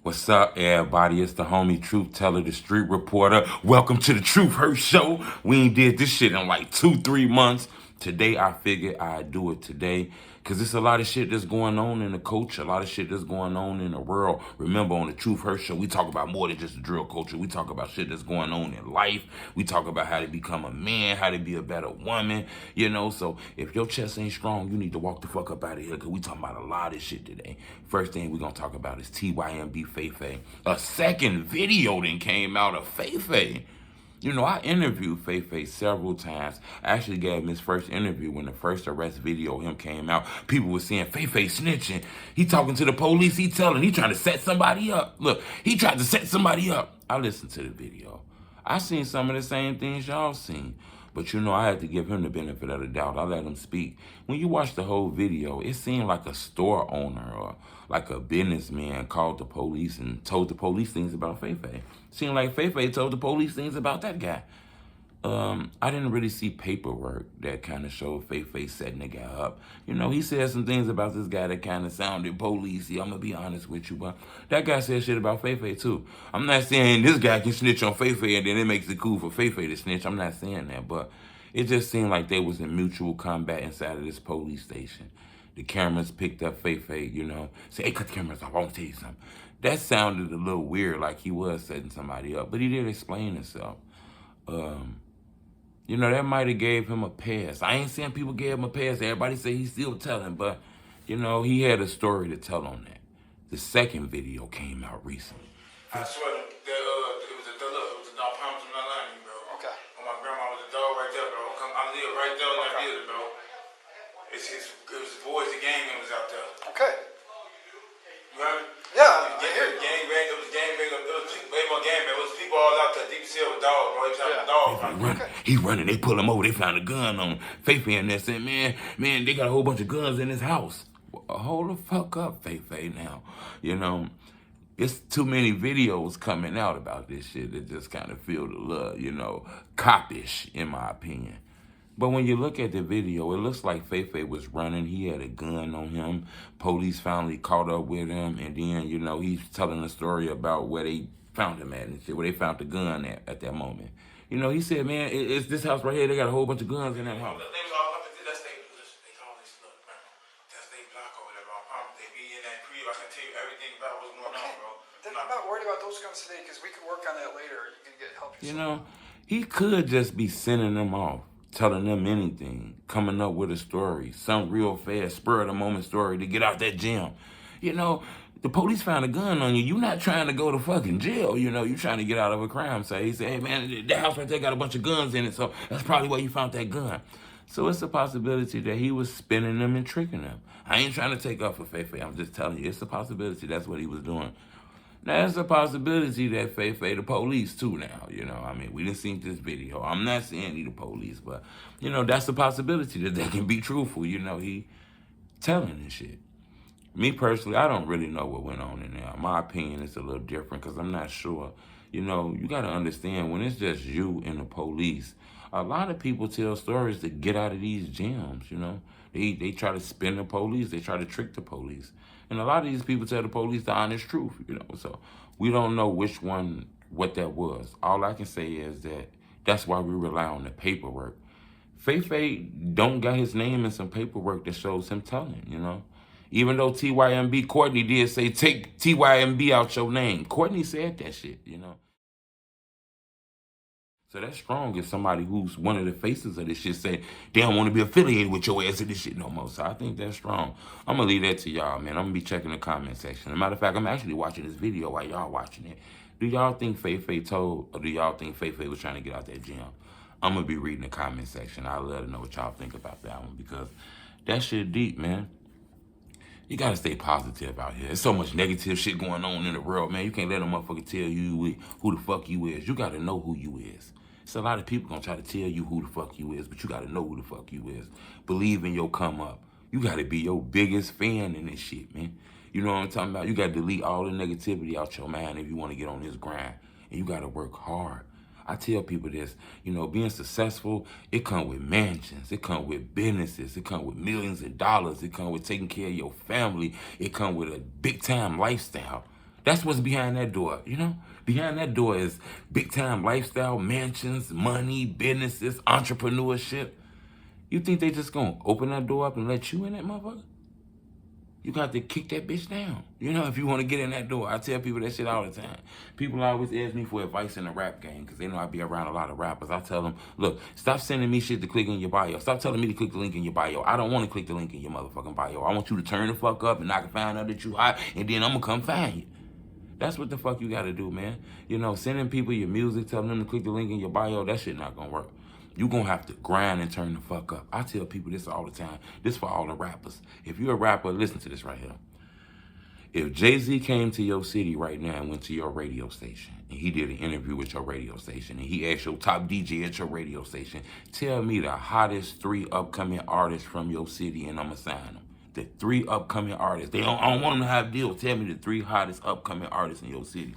What's up, everybody? It's the homie Truth Teller, the street reporter. Welcome to the Truth Hurt Show. We ain't did this shit in like 2-3 months. Today, I figured I'd do it today because there's a lot of shit that's going on in the culture, a lot of shit that's going on in the world. Remember, on the Truth Hurt Show, we talk about more than just the drill culture. We talk about shit that's going on in life. We talk about how to become a man, how to be a better woman, you know? So if your chest ain't strong, you need to walk the fuck up out of here because we talking about a lot of shit today. First thing we're going to talk about is TymbFayFay. A second video then came out of FayFay. You know, I interviewed FayFay several times. I actually gave him his first interview when the first arrest video of him came out. People were saying, FayFay snitching. He talking to the police. He trying to set somebody up. Look, he tried to set somebody up. I listened to the video. I seen some of the same things y'all seen. But you know, I had to give him the benefit of the doubt. I let him speak. When you watch the whole video, it seemed like a store owner or like a businessman called the police and told the police things about FayFay. Seemed like FayFay told the police things about that guy. I didn't really see paperwork that kind of showed FayFay setting the guy up. You know, he said some things about this guy that kind of sounded police-y. I'm going to be honest with you, but that guy said shit about FayFay too. I'm not saying this guy can snitch on FayFay and then it makes it cool for FayFay to snitch. I'm not saying that, but it just seemed like they was in mutual combat inside of this police station. The cameras picked up FayFay, you know, say, hey, cut the cameras off, I want to tell you something. That sounded a little weird, like he was setting somebody up, but he did explain himself. You know, that might have gave him a pass. I ain't saying people gave him a pass. Everybody say he's still telling, but, you know, he had a story to tell on that. The second video came out recently. I swear, it was a dog pound from my line, bro. Okay. Oh, my grandma was a dog right there, bro. I live right there in that building, bro. It was the boys, the gang members out there. Okay. You heard me? Yeah, I hear you. It was gangbang. It was people all out there. Deep seal with dogs, bro. They was having dogs. He running. They pull him over. They found a gun on him. FayFay and that said, man, they got a whole bunch of guns in his house. Well, hold the fuck up, FayFay now. You know, it's too many videos coming out about this shit that just kind of feel the love, you know, cop-ish, in my opinion. But when you look at the video, it looks like FayFay was running. He had a gun on him. Police finally caught up with him. And then, you know, he's telling a story about where they found him at and shit, where they found the gun at that moment. You know, he said, man, it's this house right here. They got a whole bunch of guns in that house. They was all up at that's they call this look, man. That's they block over there, bro. They be in that crib. I can tell you everything about what's going on, bro. I'm not worried about those guns today because we can work on that later. You can get help yourself. You know, he could just be sending them off, telling them anything, coming up with a story, some real fast, spur-of-the-moment story to get out that gym. You know, the police found a gun on you. You're not trying to go to fucking jail. You know, you're trying to get out of a crime. So he said, hey, man, that house right there got a bunch of guns in it, so that's probably why you found that gun. So it's a possibility that he was spinning them and tricking them. I ain't trying to take off for FayFay. I'm just telling you, it's a possibility that's what he was doing. Now, it's a possibility that FayFay the police, too, now, you know. I mean, we didn't see this video. I'm not saying he the police, but, you know, that's a possibility that they can be truthful. You know, he telling this shit. Me, personally, I don't really know what went on in there. My opinion is a little different because I'm not sure. You know, you got to understand, when it's just you and the police, a lot of people tell stories to get out of these gyms, you know. They try to spin the police. They try to trick the police. And a lot of these people tell the police the honest truth, you know. So we don't know which one, what that was. All I can say is that that's why we rely on the paperwork. FayFay don't got his name in some paperwork that shows him telling, you know. Even though Courtney did say, take TYMB out your name. Courtney said that shit, you know. So that's strong if somebody who's one of the faces of this shit say, they don't want to be affiliated with your ass in this shit no more. So I think that's strong. I'm going to leave that to y'all, man. I'm going to be checking the comment section. As a matter of fact, I'm actually watching this video while y'all watching it. Do y'all think FayFay told, or do y'all think FayFay was trying to get out that gym? I'm going to be reading the comment section. I'd love to know what y'all think about that one because that shit deep, man. You got to stay positive out here. There's so much negative shit going on in the world, man. You can't let a motherfucker tell you who the fuck you is. You got to know who you is. It's a lot of people gonna try to tell you who the fuck you is, but you gotta know who the fuck you is. Believe in your come up. You gotta be your biggest fan in this shit, man. You know what I'm talking about? You gotta delete all the negativity out your mind if you wanna get on this grind. And you gotta work hard. I tell people this, you know, being successful, it come with mansions, it come with businesses, it come with millions of dollars, it come with taking care of your family, it come with a big time lifestyle. That's what's behind that door, you know? Behind that door is big time lifestyle, mansions, money, businesses, entrepreneurship. You think they just gonna open that door up and let you in that motherfucker? You got to kick that bitch down. You know, if you want to get in that door. I tell people that shit all the time. People always ask me for advice in the rap game because they know I be around a lot of rappers. I tell them, look, stop sending me shit to click in your bio. Stop telling me to click the link in your bio. I don't want to click the link in your motherfucking bio. I want you to turn the fuck up and I can find out that you hot and then I'm going to come find you. That's what the fuck you got to do, man. You know, sending people your music, telling them to click the link in your bio, that shit not going to work. You're going to have to grind and turn the fuck up. I tell people this all the time. This for all the rappers. If you're a rapper, listen to this right here. If Jay-Z came to your city right now and went to your radio station, and he did an interview with your radio station, and he asked your top DJ at your radio station, tell me the hottest 3 upcoming artists from your city, and I'm going to sign them. The 3 upcoming artists. I don't want them to have deals. Tell me the 3 hottest upcoming artists in your city.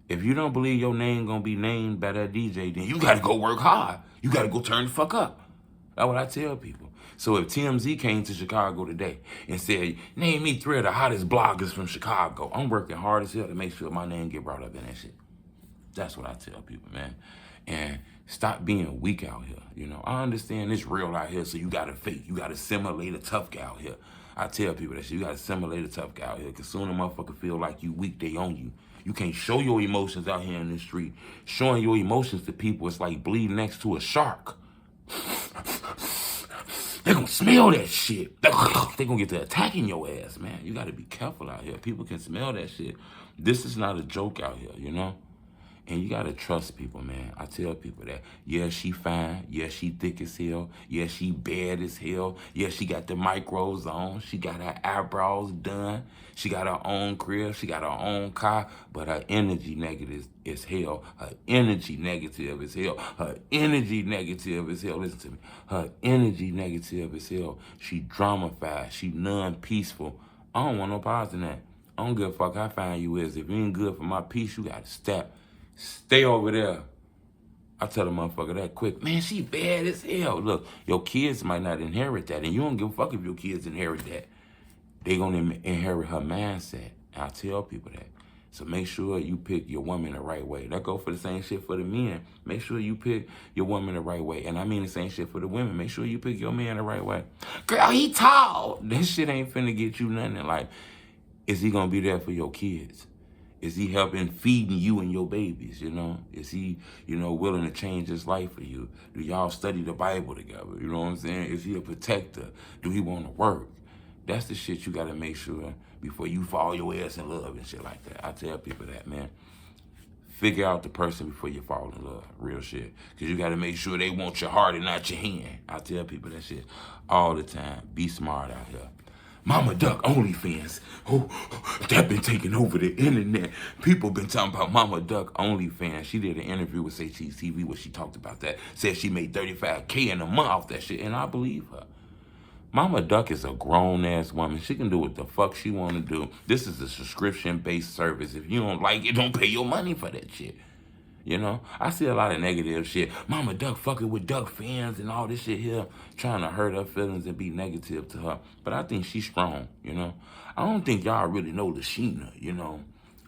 If you don't believe your name gonna be named by that DJ, then you gotta go work hard. You gotta go turn the fuck up. That's what I tell people. So if TMZ came to Chicago today and said, name me 3 of the hottest bloggers from Chicago, I'm working hard as hell to make sure my name get brought up in that shit. That's what I tell people, man. And stop being weak out here. You know, I understand it's real out here, so you gotta fake. You gotta simulate a tough guy out here. I tell people that shit. You gotta simulate a tough guy out here, because soon a motherfucker feel like you weak, they own you. You can't show your emotions out here in the street. Showing your emotions to people, it's like bleeding next to a shark. They're gonna smell that shit. They're gonna get to attacking your ass, man. You gotta be careful out here. People can smell that shit. This is not a joke out here, you know? And you gotta trust people, man. I tell people that. Yeah, she fine. Yeah, she thick as hell. Yeah, she bad as hell. Yeah, she got the micros on. She got her eyebrows done. She got her own crib. She got her own car. But her energy negative as hell. Her energy negative as hell. Her energy negative as hell. Listen to me. Her energy negative as hell. She drama-fied. She non-peaceful. I don't want no parts in that. I don't give a fuck how fine you is. If you ain't good for my peace, you gotta step. Stay over there. I tell the motherfucker that quick. Man, she bad as hell. Look, your kids might not inherit that, and you don't give a fuck if your kids inherit that. They gonna inherit her mindset. And I tell people that. So make sure you pick your woman the right way. That go for the same shit for the men. Make sure you pick your woman the right way. And I mean the same shit for the women. Make sure you pick your man the right way. Girl, he tall. This shit ain't finna get you nothing. Like, is he gonna be there for your kids? Is he helping feeding you and your babies, you know? Is he, you know, willing to change his life for you? Do y'all study the Bible together? You know what I'm saying? Is he a protector? Do he want to work? That's the shit you got to make sure before you fall your ass in love and shit like that. I tell people that, man. Figure out the person before you fall in love. Real shit. Because you got to make sure they want your heart and not your hand. I tell people that shit all the time. Be smart out here. Mama Duck OnlyFans. Oh, that been taking over the internet. People been talking about Mama Duck OnlyFans. She did an interview with TV where she talked about that. Said she made $35K in a month off that shit, and I believe her. Mama Duck is a grown-ass woman. She can do what the fuck she want to do. This is a subscription-based service. If you don't like it, don't pay your money for that shit. You know, I see a lot of negative shit. Mama Duck fucking with Duck fans and all this shit here, trying to hurt her feelings and be negative to her. But I think she's strong, you know. I don't think y'all really know Lashina, you know.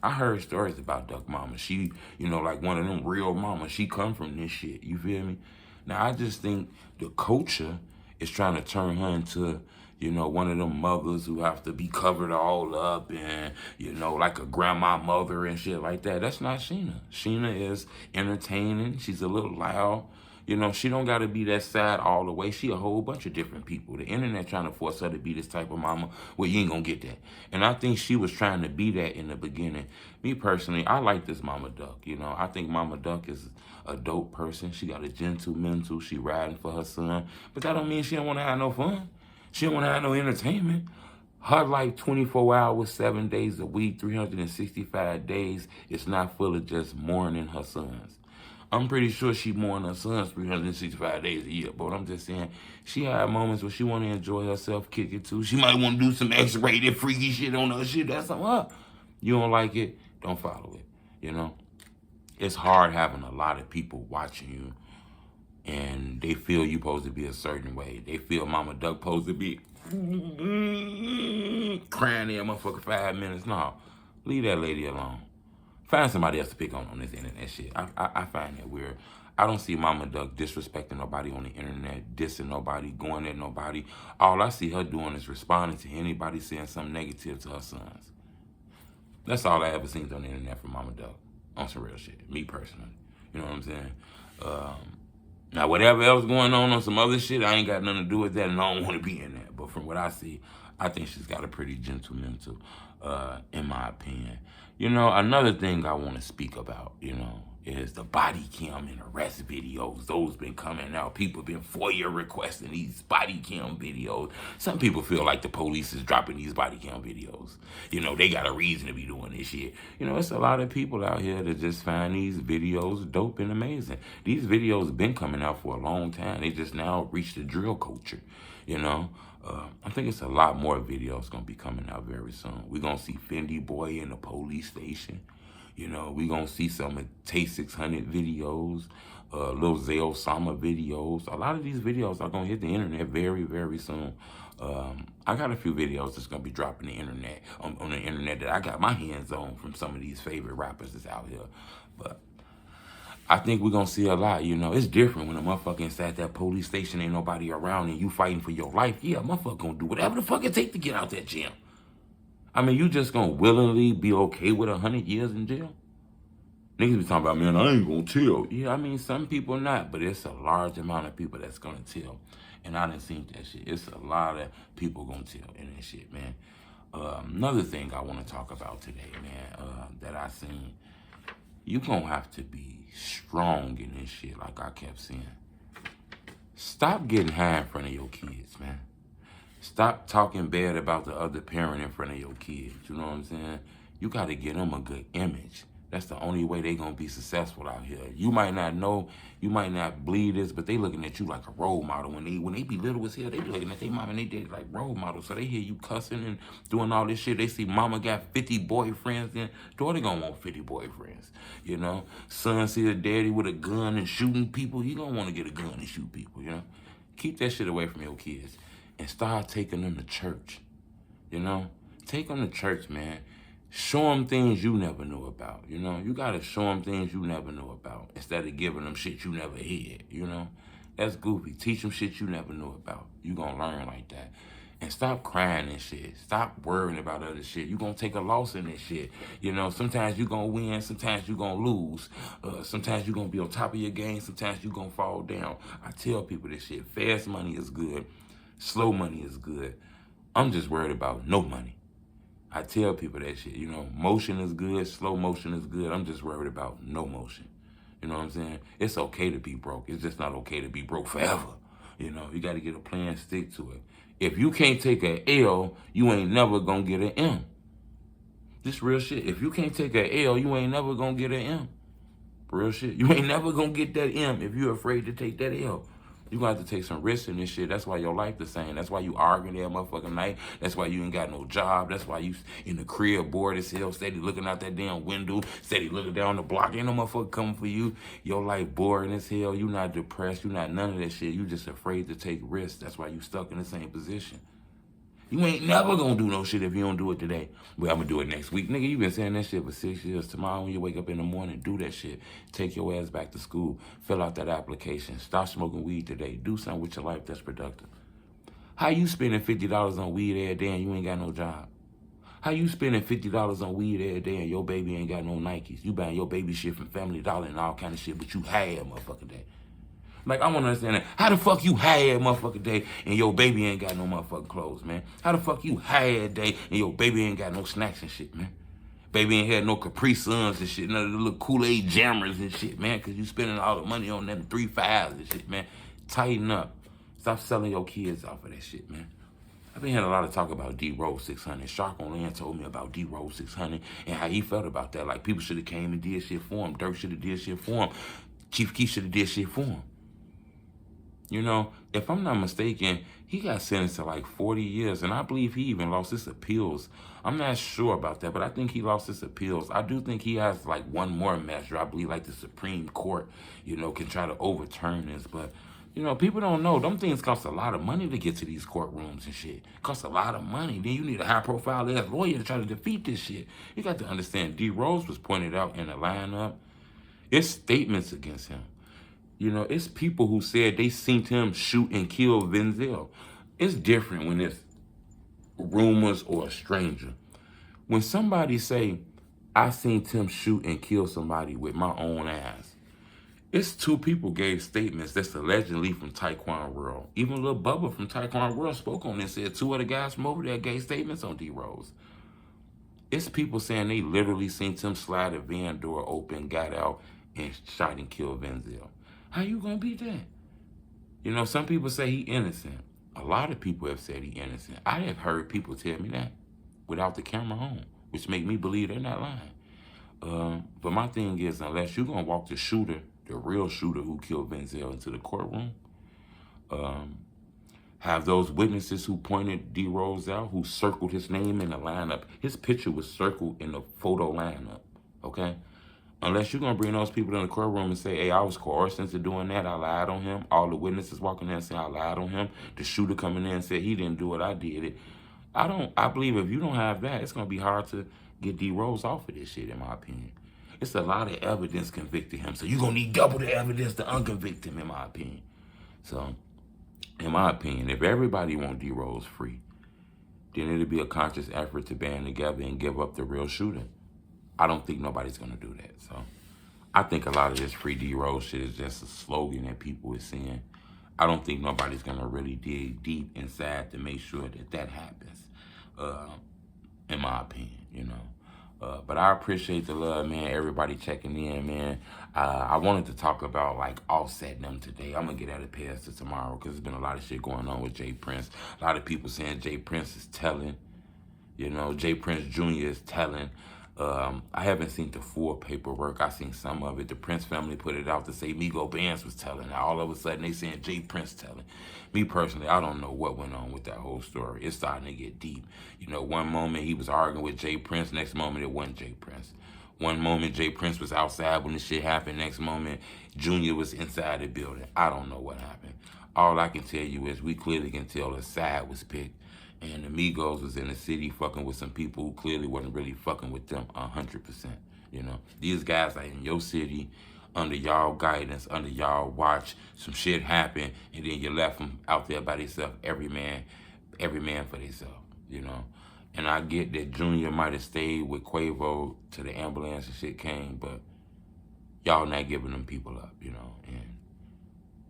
I heard stories about Duck Mama. She, you know, like one of them real mamas. She come from this shit, you feel me? Now, I just think the culture is trying to turn her into, you know, one of them mothers who have to be covered all up and, you know, like a grandma mother and shit like that. That's not Sheena. Sheena is entertaining. She's a little loud. You know, she don't got to be that sad all the way. She a whole bunch of different people. The internet trying to force her to be this type of mama. Well, you ain't going to get that. And I think she was trying to be that in the beginning. Me personally, I like this Mama Duck. You know, I think Mama Duck is a dope person. She got a gentle mental. She riding for her son. But that don't mean she don't want to have no fun. She don't want to have no entertainment. Her life 24 hours, 7 days a week, 365 days, it's not full of just mourning her sons. I'm pretty sure she mourn her sons 365 days a year, but I'm just saying, she had moments where she want to enjoy herself, kick it too. She might want to do some X-rated freaky shit on her shit. That's something up. You don't like it, don't follow it, you know? It's hard having a lot of people watching you and they feel you supposed to be a certain way. They feel Mama Duck supposed to be crying there, motherfucker, 5 minutes. No, Leave that lady alone. Find somebody else to pick on this internet shit. I find that weird. I don't see Mama Duck disrespecting nobody on the internet, dissing nobody, going at nobody. All I see her doing is responding to anybody saying something negative to her sons. That's all I ever seen on the internet from Mama Duck. On some real shit. Me personally. You know what I'm saying? Now, whatever else going on some other shit, I ain't got nothing to do with that, and I don't want to be in that. But from what I see, I think she's got a pretty gentle mental, in my opinion. You know, another thing I want to speak about, you know, is the body cam and arrest videos. Those been coming out. People been FOIA requesting these body cam videos. Some people feel like the police is dropping these body cam videos. You know, they got a reason to be doing this shit. You know, it's a lot of people out here that just find these videos dope and amazing. These videos been coming out for a long time. They just now reached the drill culture, you know. I think it's a lot more videos going to be coming out very soon. We're going to see Fendi Boy in the police station. You know, we're going to see some of TymbFayFay videos, Lil Zell Sama videos. A lot of these videos are going to hit the internet very, very soon. I got a few videos that's going to be dropping the internet on the internet that I got my hands on from some of these favorite rappers that's out here. But I think we're going to see a lot, you know. It's different when a motherfucker inside that police station ain't nobody around and you fighting for your life. Yeah, motherfucker going to do whatever the fuck it take to get out that jail. I mean, you just going to willingly be okay with 100 years in jail? Niggas be talking about, man, I ain't going to tell. Yeah, I mean, some people not, but it's a large amount of people that's going to tell. And I done seen that shit. It's a lot of people going to tell in that shit, man. Another thing I want to talk about today, man, that I seen, you going to have to be strong in this shit like I kept saying. Stop getting high in front of your kids, man. Stop talking bad about the other parent in front of your kids. You know what I'm saying? You got to give them a good image. That's the only way they going to be successful out here. You might not know, you might not believe this, but they looking at you like a role model. When they be little as hell, they be looking at their mom and they did like role models. So they hear you cussing and doing all this shit. They see mama got 50 boyfriends, then daughter going to want 50 boyfriends. You know? Son see a daddy with a gun and shooting people. You going to want to get a gun and shoot people, you know? Keep that shit away from your kids. And start taking them to church, you know? Take them to church, man. Show them things you never knew about, you know? You got to show them things you never knew about instead of giving them shit you never had, you know? That's goofy. Teach them shit you never knew about. You going to learn like that. And stop crying and shit. Stop worrying about other shit. You going to take a loss in this shit. You know, sometimes you going to win. Sometimes you going to lose. Sometimes you going to be on top of your game. Sometimes you going to fall down. I tell people this shit. Fast money is good. Slow money is good. I'm just worried about no money. I tell people that shit. You know, motion is good. Slow motion is good. I'm just worried about no motion. You know what I'm saying? It's okay to be broke. It's just not okay to be broke forever. You know, you got to get a plan, stick to it. If you can't take a L, you ain't never going to get an M. This real shit. If you can't take a L, you ain't never going to get an M. Real shit. You ain't never going to get that M if you're afraid to take that L. You gonna have to take some risks in this shit. That's why your life the same. That's why you arguing that motherfucking night. That's why you ain't got no job. That's why you in the crib bored as hell, steady looking out that damn window, steady looking down the block. Ain't no motherfucker coming for you. Your life boring as hell. You not depressed. You not none of that shit. You just afraid to take risks. That's why you stuck in the same position. You ain't never gonna do no shit if you don't do it today. Well, I'm gonna do it next week. Nigga, you been saying that shit for 6 years. Tomorrow when you wake up in the morning, do that shit. Take your ass back to school. Fill out that application. Stop smoking weed today. Do something with your life that's productive. How you spending $50 on weed every day and you ain't got no job? How you spending $50 on weed every day and your baby ain't got no Nikes? You buying your baby shit from Family Dollar and all kind of shit, but you had motherfucking day. Like, I want to understand that. How the fuck you had motherfucking day and your baby ain't got no motherfucking clothes, man? How the fuck you had day and your baby ain't got no snacks and shit, man? Baby ain't had no Capri Suns and shit, none of the little Kool-Aid jammers and shit, man, because you spending all the money on them 3 5s and shit, man. Tighten up. Stop selling your kids off of that shit, man. I've been hearing a lot of talk about DRose600. Shark on Land told me about DRose600 and how he felt about that. Like, people should have came and did shit for him. Dirk should have did shit for him. Chief Keef should have did shit for him. You know, if I'm not mistaken, he got sentenced to like 40 years, and I believe he even lost his appeals. I'm not sure about that, but I think he lost his appeals. I do think he has like one more measure. I believe like the Supreme Court, you know, can try to overturn this, but You know, people don't know. Them things cost a lot of money to get to these courtrooms and shit. Cost a lot of money. Then you need a high-profile ass lawyer to try to defeat this shit. You got to understand, DRose was pointed out in the lineup. It's statements against him. You know, it's people who said they seen him shoot and kill Venzel. It's different when it's rumors or a stranger. When somebody say, I seen Tim shoot and kill somebody with my own ass, it's two people gave statements that's allegedly from Taekwon World. Even Lil Bubba from Taekwon World spoke on this, said two other guys from over there gave statements on D-Rose. It's people saying they literally seen Tim slide a van door open, got out, and shot and killed Venzel. How you gonna beat that? You know, some people say he innocent. A lot of people have said he innocent. I have heard people tell me that without the camera on, which make me believe they're not lying. But my thing is, unless you're gonna walk the shooter, the real shooter who killed Venzel, into the courtroom, have those witnesses who pointed D-Rose out, who circled his name in the lineup. His picture was circled in the photo lineup, okay? Unless you're going to bring those people in the courtroom and say, hey, I was coerced into doing that, I lied on him. All the witnesses walking in and saying I lied on him. The shooter coming in and said he didn't do it, I did it. I believe if you don't have that, it's going to be hard to get D-Rose off of this shit, in my opinion. It's a lot of evidence convicting him, so you're going to need double the evidence to unconvict him, in my opinion. So, in my opinion, if everybody want D-Rose free, then it'll be a conscious effort to band together and give up the real shooter. I don't think nobody's going to do that. So I think a lot of this free D-Rose shit is just a slogan that people are saying. I don't think nobody's going to really dig deep inside to make sure that that happens, in my opinion, you know. But I appreciate the love, man. Everybody checking in, man. I wanted to talk about, like, Offset them today. I'm going to get at it past to tomorrow because there's been a lot of shit going on with Jay Prince. A lot of people saying Jay Prince is telling. You know, Jay Prince Jr. is telling. I haven't seen the full paperwork. I seen some of it. The Prince family put it out to say Migo Bands was telling. Now, all of a sudden, they saying Jay Prince telling. Me personally, I don't know what went on with that whole story. It's starting to get deep. You know, one moment he was arguing with Jay Prince. Next moment, it wasn't Jay Prince. One moment, Jay Prince was outside when the shit happened. Next moment, Junior was inside the building. I don't know what happened. All I can tell you is we clearly can tell a side was picked. And the Migos was in the city fucking with some people who clearly wasn't really fucking with them 100%. You know, these guys are in your city, under y'all guidance, under y'all watch. Some shit happen, and then you left them out there by themselves. Every man for themselves. You know, and I get that Junior might have stayed with Quavo till the ambulance and shit came, but y'all not giving them people up. You know, and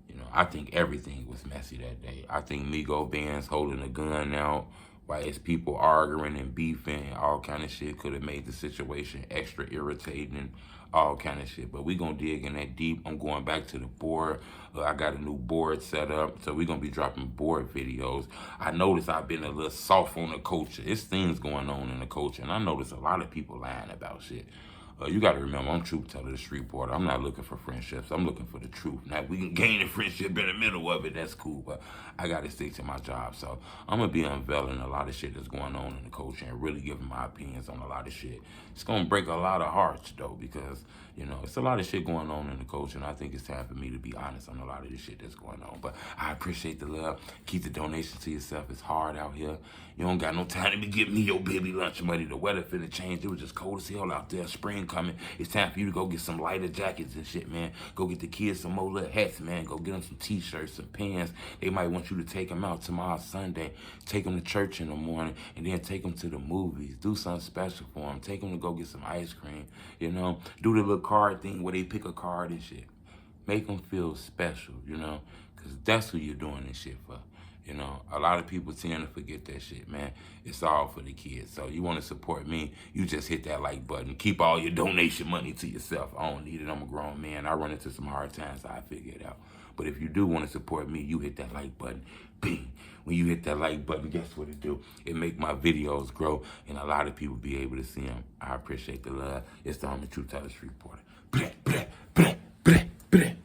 you know, I think everything was messy that day. I think Migo Bands holding a gun out while it's people arguing and beefing and all kind of shit could have made the situation extra irritating and all kind of shit. But we gonna dig in that deep. I'm going back to the board. I got a new board set up, so we gonna be dropping board videos. I noticed I've been a little soft on the culture. It's things going on in the culture, and I noticed a lot of people lying about shit. You got to remember, I'm truth teller, the street reporter. I'm not looking for friendships. I'm looking for the truth. Now, if we can gain a friendship in the middle of it, that's cool, but I got to stick to my job. So I'm going to be unveiling a lot of shit that's going on in the culture and really giving my opinions on a lot of shit. It's going to break a lot of hearts, though, because, you know, it's a lot of shit going on in the culture, and I think it's time for me to be honest on a lot of this shit that's going on. But I appreciate the love. Keep the donation to yourself. It's hard out here. You don't got no time to be giving me your baby lunch money. The weather finna change. It was just cold as hell out there. Spring coming. It's time for you to go get some lighter jackets and shit, man. Go get the kids some more little hats, man. Go get them some t-shirts, some pants. They might want you to take them out tomorrow, Sunday. Take them to church in the morning, and then take them to the movies. Do something special for them. Take them to go get some ice cream, you know. Do the little card thing where they pick a card and shit. Make them feel special, you know, because that's who you're doing this shit for. You know, a lot of people tend to forget that shit, man. It's all for the kids. So you want to support me, you just hit that like button. Keep all your donation money to yourself. I don't need it. I'm a grown man. I run into some hard times, so I figure it out. But if you do want to support me, you hit that like button. Bing. When you hit that like button, guess what it do? It make my videos grow, and a lot of people be able to see them. I appreciate the love. It's the Truth Teller Street Reporter. Bleh, bleh, bleh, bleh, bleh.